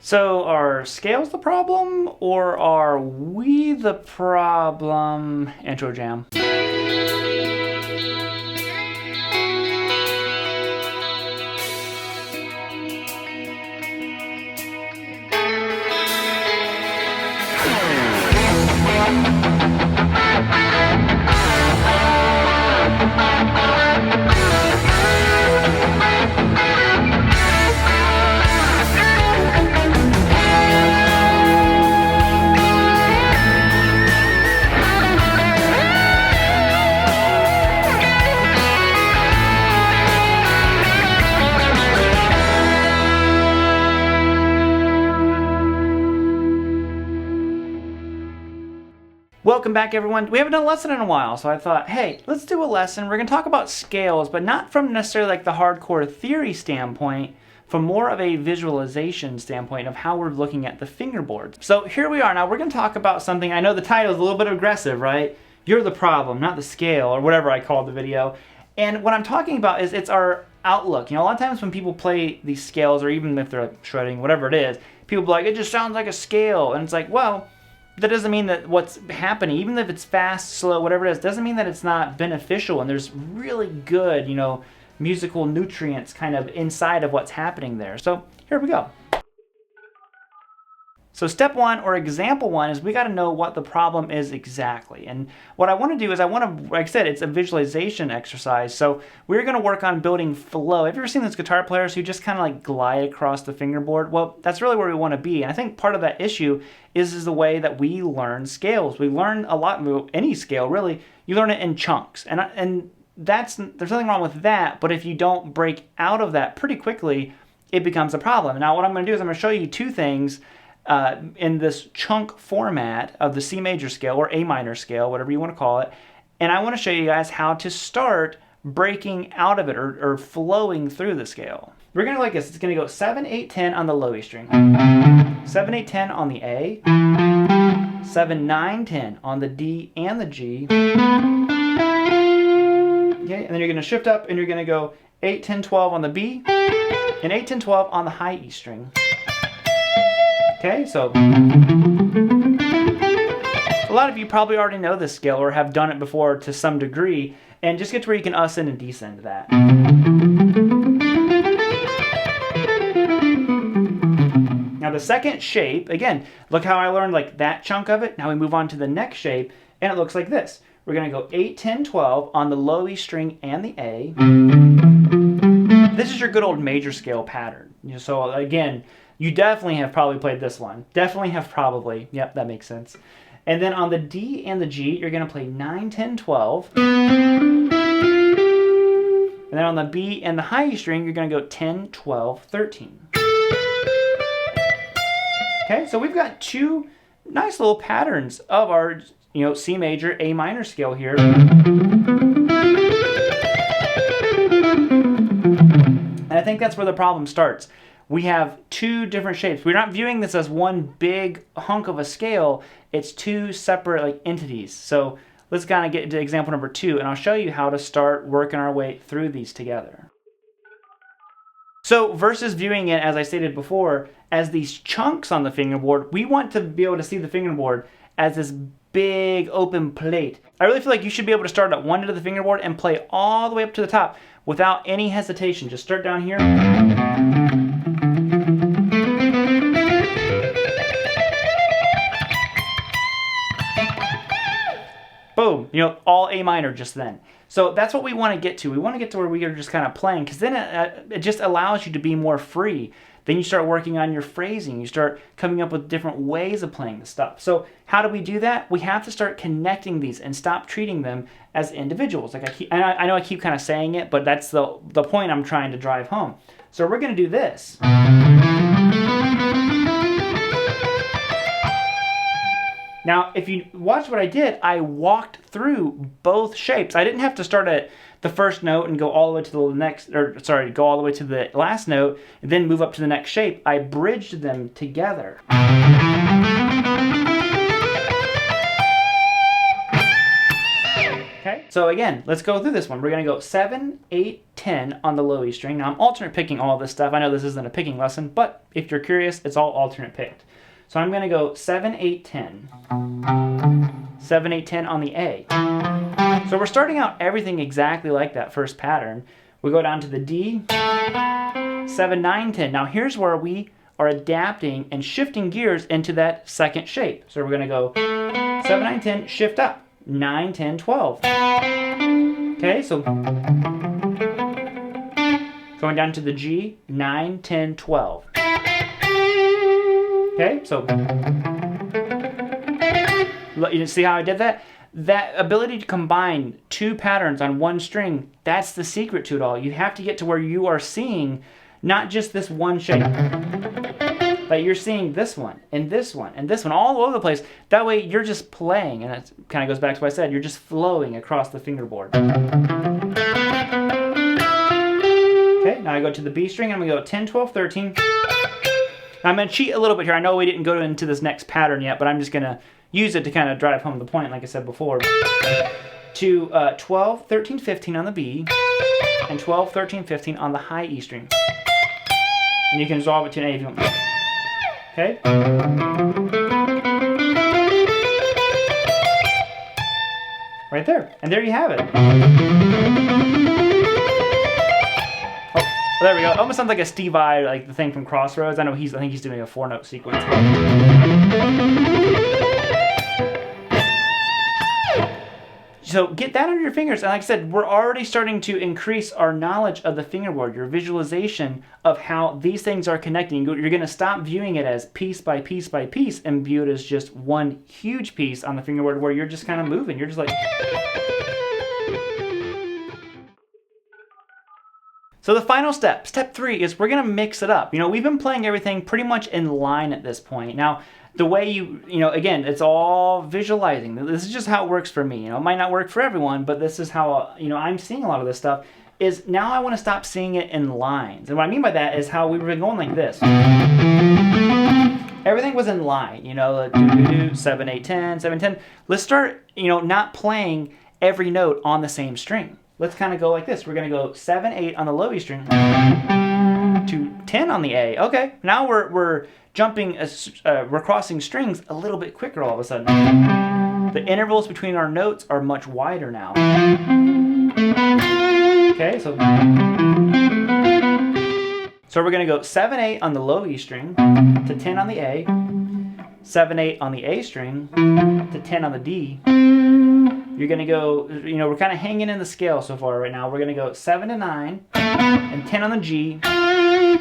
So are scales the problem, or are we the problem? Intro jam. Welcome back, everyone. We haven't done a lesson in a while, so I thought, hey, let's do a lesson. We're going to talk about scales, but not from necessarily like the hardcore theory standpoint, from more of a visualization standpoint of how we're looking at the fingerboard. So here we are. Now we're going to talk about something. I know the title is a little bit aggressive, right? You're the problem, not the scale, or whatever I called the video. And what I'm talking about is it's our outlook. You know, a lot of times when people play these scales, or even if they're like shredding, whatever it is, people be like, it just sounds like a scale. And it's like, well, that doesn't mean that what's happening, even if it's fast, slow, whatever it is, doesn't mean that it's not beneficial. And there's really good, you know, musical nutrients kind of inside of what's happening there. So here we go. So step one, or example one, is we got to know what the problem is exactly. And what I want to do is like I said, it's a visualization exercise. So we're going to work on building flow. Have you ever seen those guitar players who just kind of like glide across the fingerboard? Well, that's really where we want to be. And I think part of that issue is the way that we learn scales. We learn a lot, any scale really, you learn it in chunks. And there's nothing wrong with that, but if you don't break out of that pretty quickly, it becomes a problem. Now what I'm going to do is I'm going to show you two things in this chunk format of the C major scale or A minor scale, whatever you want to call it. And I want to show you guys how to start breaking out of it or flowing through the scale. We're going to like this. It's going to go 7, 8, 10 on the low E string, 7, 8, 10 on the A, 7, 9, 10 on the D and the G. Okay, and then you're going to shift up and you're going to go 8, 10, 12 on the B and 8, 10, 12 on the high E string. Okay, so a lot of you probably already know this scale or have done it before to some degree, and just get to where you can ascend and descend that. Now the second shape, again, look how I learned like that chunk of it. Now we move on to the next shape, and it looks like this. We're going to go 8, 10, 12 on the low E string and the A. This is your good old major scale pattern. So again, you definitely have probably played this one. Definitely have probably. Yep, that makes sense. And then on the D and the G, you're going to play 9, 10, 12. And then on the B and the high E string, you're going to go 10, 12, 13. Okay, so we've got two nice little patterns of our, you know, C major, A minor scale here. And I think that's where the problem starts. We have two different shapes. We're not viewing this as one big hunk of a scale. It's two separate like entities. So let's kind of get into example number 2, and I'll show you how to start working our way through these together. So versus viewing it, as I stated before, as these chunks on the fingerboard, we want to be able to see the fingerboard as this big open plate. I really feel like you should be able to start at one end of the fingerboard and play all the way up to the top without any hesitation. Just start down here. Boom, you know, all A minor just then. So that's what we want to get to. We want to get to where we are just kind of playing, because then it just allows you to be more free. Then you start working on your phrasing. You start coming up with different ways of playing the stuff. So how do we do that? We have to start connecting these and stop treating them as individuals. Like I know I keep kind of saying it, but that's the point I'm trying to drive home. So we're going to do this. Now, if you watch what I did, I walked through both shapes. I didn't have to start at the first note and go all the way to the next, go all the way to the last note and then move up to the next shape. I bridged them together. Okay, so again, let's go through this one. We're going to go 7, 8, 10 on the low E string. Now I'm alternate picking all this stuff. I know this isn't a picking lesson, but if you're curious, it's all alternate picked. So I'm going to go 7, 8, 10. 7, 8, 10 on the A. So we're starting out everything exactly like that first pattern. We go down to the D, 7, 9, 10. Now here's where we are adapting and shifting gears into that second shape. So we're going to go 7, 9, 10, shift up, 9, 10, 12. Okay, so going down to the G, 9, 10, 12. Okay, so you see how I did that? That ability to combine two patterns on one string, that's the secret to it all. You have to get to where you are seeing not just this one shape, but you're seeing this one, and this one, and this one, all over the place. That way you're just playing, and it kind of goes back to what I said, you're just flowing across the fingerboard. Okay, now I go to the B string, and we go 10, 12, 13. Now I'm going to cheat a little bit here. I know we didn't go into this next pattern yet, but I'm just going to use it to kind of drive home the point, like I said before. To 12, 13, 15 on the B, and 12, 13, 15 on the high E string. And you can resolve it to an A if you want. Okay? Right there. And there you have it. Oh, there we go. It almost sounds like a Steve Vai, like the thing from Crossroads. I know I think he's doing a 4-note sequence. So get that under your fingers, and like I said, we're already starting to increase our knowledge of the fingerboard, your visualization of how these things are connecting. You're going to stop viewing it as piece by piece by piece and view it as just one huge piece on the fingerboard where you're just kind of moving. You're just like... So the final step, step 3, is we're going to mix it up. You know, we've been playing everything pretty much in line at this point. Now, the way you know, again, it's all visualizing. This is just how it works for me. You know, it might not work for everyone, but this is how, you know, I'm seeing a lot of this stuff. Is now I want to stop seeing it in lines. And what I mean by that is how we were going like this. Everything was in line, you know, 7, 8, 10, 7, 10. Let's start, you know, not playing every note on the same string. Let's kind of go like this. We're going to go 7, 8 on the low E string to 10 on the A. Okay, now we're jumping, we're crossing strings a little bit quicker all of a sudden. The intervals between our notes are much wider now. Okay, so we're going to go 7, 8 on the low E string to 10 on the A, 7, 8 on the A string to 10 on the D. You're going to go, you know, we're kind of hanging in the scale so far right now. We're going to go 7 to 9 and 10 on the G.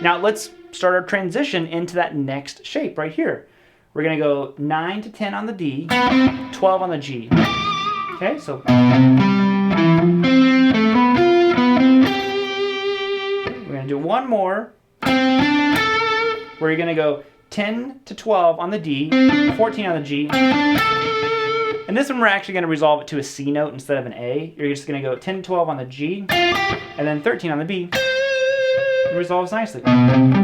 Now let's start our transition into that next shape right here. We're going to go 9 to 10 on the D, 12 on the G. Okay, so we're going to do one more where you're going to go 10 to 12 on the D, 14 on the G. And this one we're actually going to resolve it to a C note instead of an A. You're just going to go 10 to 12 on the G, and then 13 on the B. It resolves nicely. And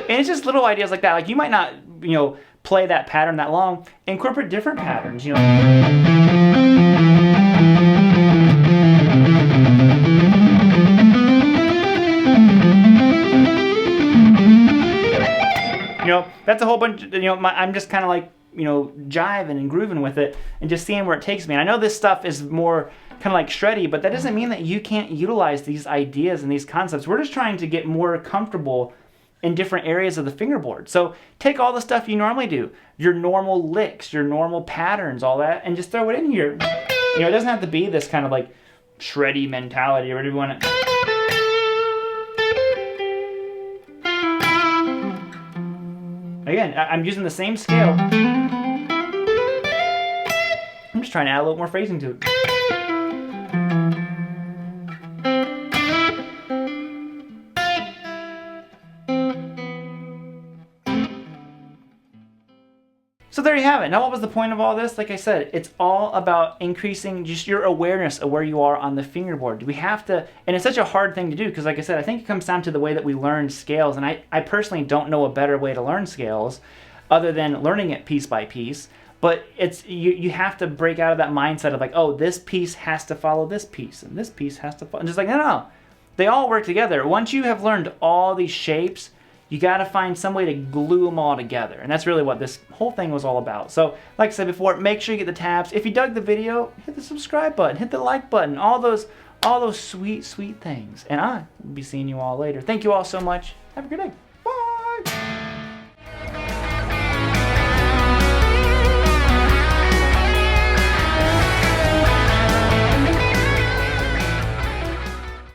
it's just little ideas like that. Like you might not, you know, play that pattern that long. Incorporate different patterns, you know. You know, that's a whole bunch, you know, I'm just kind of like, you know, jiving and grooving with it and just seeing where it takes me. And I know this stuff is more kind of like shreddy, but that doesn't mean that you can't utilize these ideas and these concepts. We're just trying to get more comfortable in different areas of the fingerboard. So take all the stuff you normally do, your normal licks, your normal patterns, all that, and just throw it in here. You know, it doesn't have to be this kind of like shreddy mentality or whatever you want to. Again, I'm using the same scale. I'm just trying to add a little more phrasing to it. So there you have it. Now what was the point of all this? Like I said, it's all about increasing just your awareness of where you are on the fingerboard. We have to, and it's such a hard thing to do because like I said, I think it comes down to the way that we learn scales, and I personally don't know a better way to learn scales other than learning it piece by piece. But it's you have to break out of that mindset of like, oh, this piece has to follow this piece, and this piece has to follow. And just like, no. They all work together. Once you have learned all these shapes, you got to find some way to glue them all together. And that's really what this whole thing was all about. So, like I said before, make sure you get the tabs. If you dug the video, hit the subscribe button, hit the like button, all those sweet, sweet things. And I will be seeing you all later. Thank you all so much. Have a good day.